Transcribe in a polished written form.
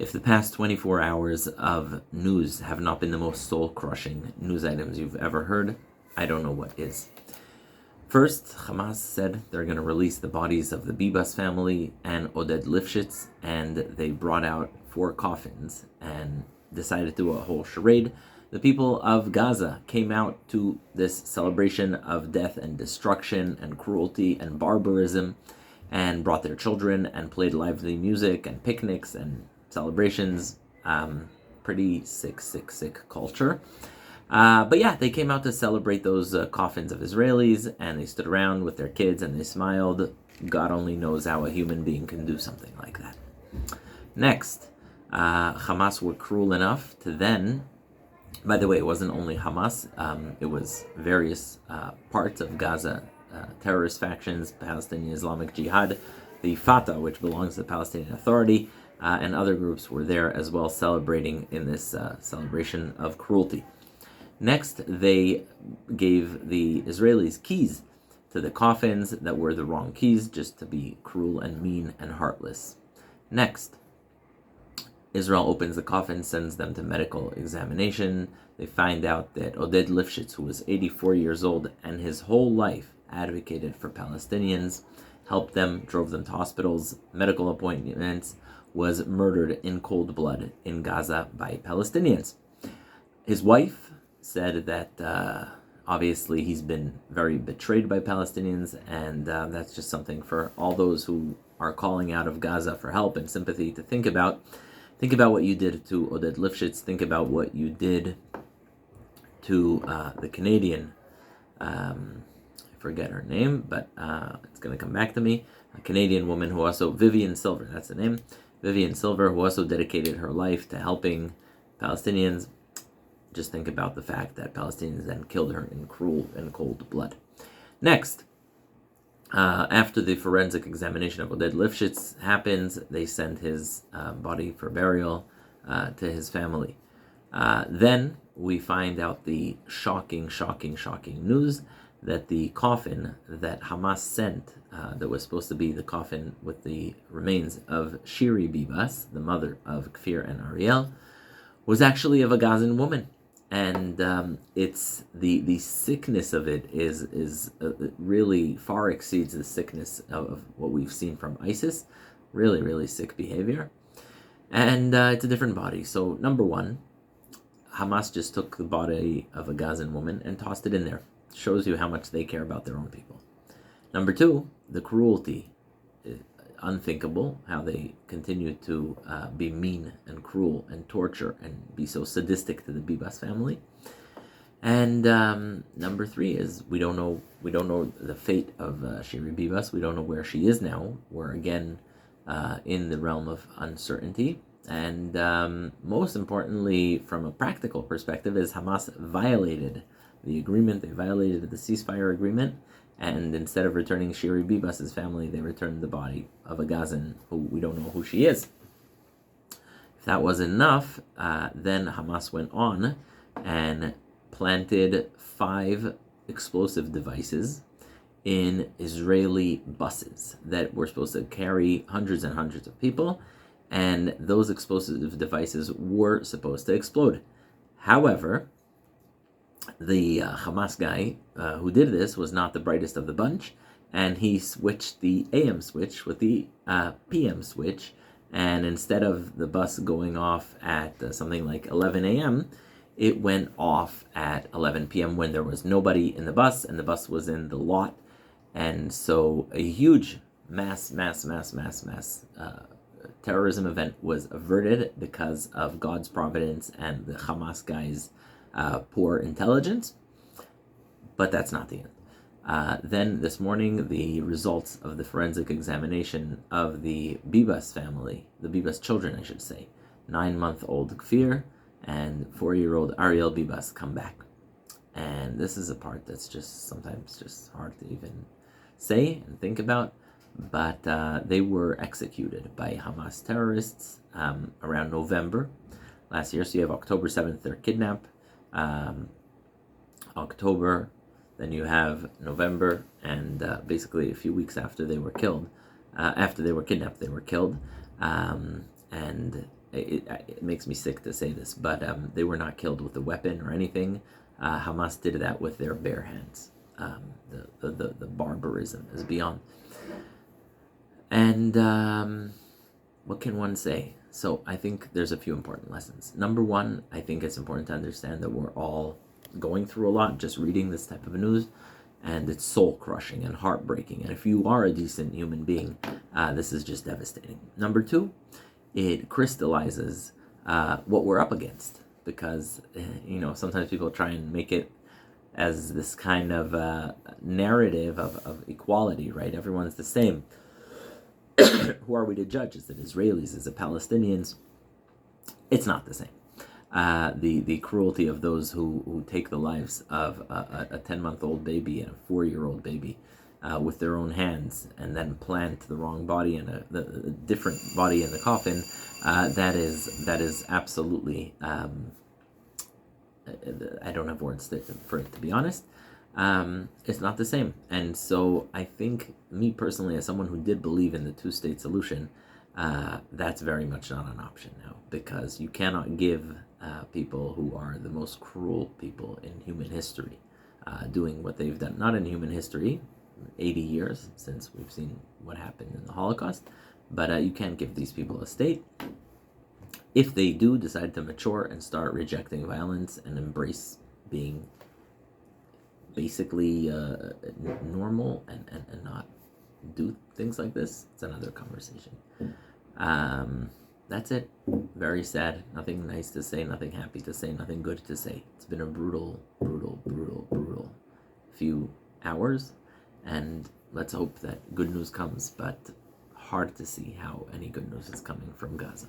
If the past 24 hours of news have not been the most soul-crushing news items you've ever heard, I don't know what is. First, Hamas said they're going to release the bodies of the Bibas family and Oded Lifshitz, and they brought out 4 coffins and decided to do a whole charade. The people of Gaza came out to this celebration of death and destruction and cruelty and barbarism and brought their children and played lively music and picnics and celebrations. Pretty sick culture. But yeah, they came out to celebrate those coffins of Israelis, and they stood around with their kids and they smiled. God only knows how a human being can do something like that. Next, Hamas were cruel enough to then, by the way, it wasn't only Hamas, it was various parts of Gaza, terrorist factions, Palestinian Islamic Jihad, the Fatah, which belongs to the Palestinian Authority, and other groups were there as well, celebrating in this celebration of cruelty. Next, they gave the Israelis keys to the coffins that were the wrong keys, just to be cruel and mean and heartless. Next, Israel opens the coffin, sends them to medical examination. They find out that Oded Lifshitz, who was 84 years old and his whole life advocated for Palestinians, helped them, drove them to hospitals, medical appointments, was murdered in cold blood in Gaza by Palestinians. His wife said that obviously he's been very betrayed by Palestinians, and that's just something for all those who are calling out of Gaza for help and sympathy to think about. Think about what you did to Oded Lifshitz. Think about what you did to the Canadian, I forget her name, but it's going to come back to me, a Canadian woman who also, Vivian Silver, that's the name, Vivian Silver, who also dedicated her life to helping Palestinians. Just think about the fact that Palestinians then killed her in cruel and cold blood. Next, after the forensic examination of Oded Lifshitz happens, they send his body for burial to his family. Then we find out the shocking news that the coffin that Hamas sent, that was supposed to be the coffin with the remains of Shiri Bibas, the mother of Kfir and Ariel, was actually of a Gazan woman. And it's the sickness of it is really far exceeds the sickness of what we've seen from ISIS. Really sick behavior. And it's a different body. So number one, Hamas just took the body of a Gazan woman and tossed it in there. Shows you how much they care about their own people. Number two, the cruelty. Unthinkable how they continue to be mean and cruel and torture and be so sadistic to the Bibas family. And number three is we don't know the fate of Shiri Bibas. We don't know where she is now. We're again in the realm of uncertainty. And most importantly, from a practical perspective, is Hamas violated the agreement. They violated the ceasefire agreement. And instead of returning Shiri Bibas' family, they returned the body of a Gazan who we don't know who she is. If that wasn't enough, then Hamas went on and planted 5 explosive devices in Israeli buses that were supposed to carry hundreds and hundreds of people, and those explosive devices were supposed to explode. However, the Hamas guy who did this was not the brightest of the bunch, and he switched the AM switch with the PM switch, and instead of the bus going off at something like 11 a.m., it went off at 11 p.m. when there was nobody in the bus, and the bus was in the lot. And so a huge mass terrorism event was averted because of God's providence and the Hamas guys' poor intelligence. But that's not the end. Then this morning, the results of the forensic examination of the Bibas family, the Bibas children, I should say, 9-month-old Kfir and 4-year-old Ariel Bibas come back. And this is a part that's just sometimes just hard to even say and think about. But they were executed by Hamas terrorists around November last year. So you have October 7th, they're kidnapped. October, then you have November, and basically a few weeks after they were killed, after they were kidnapped, they were killed. and it makes me sick to say this, but they were not killed with a weapon or anything. Hamas did that with their bare hands. The barbarism is beyond. And what can one say? So I think there's a few important lessons. Number one, I think it's important to understand that we're all going through a lot just reading this type of news, and it's soul crushing and heartbreaking. And if you are a decent human being, this is just devastating. Number two, it crystallizes what we're up against, because sometimes people try and make it as this kind of narrative of equality, right? Everyone's the same. Who are we to judge? Is it Israelis? Is it Palestinians? It's not the same. The cruelty of those who take the lives of a 10-month-old baby and a 4-year-old baby with their own hands, and then plant the wrong body and a different body in the coffin, that is absolutely I don't have words for it, to be honest. It's not the same. And so I think, me personally, as someone who did believe in the two-state solution, that's very much not an option now, because you cannot give people who are the most cruel people in human history doing what they've done, not in human history, 80 years since we've seen what happened in the Holocaust, but you can't give these people a state. If they do decide to mature and start rejecting violence and embrace being basically normal and not do things like this, it's another conversation. That's it. Very sad. Nothing nice to say, nothing happy to say, nothing good to say. It's been a brutal few hours, and let's hope that good news comes, but hard to see how any good news is coming from Gaza.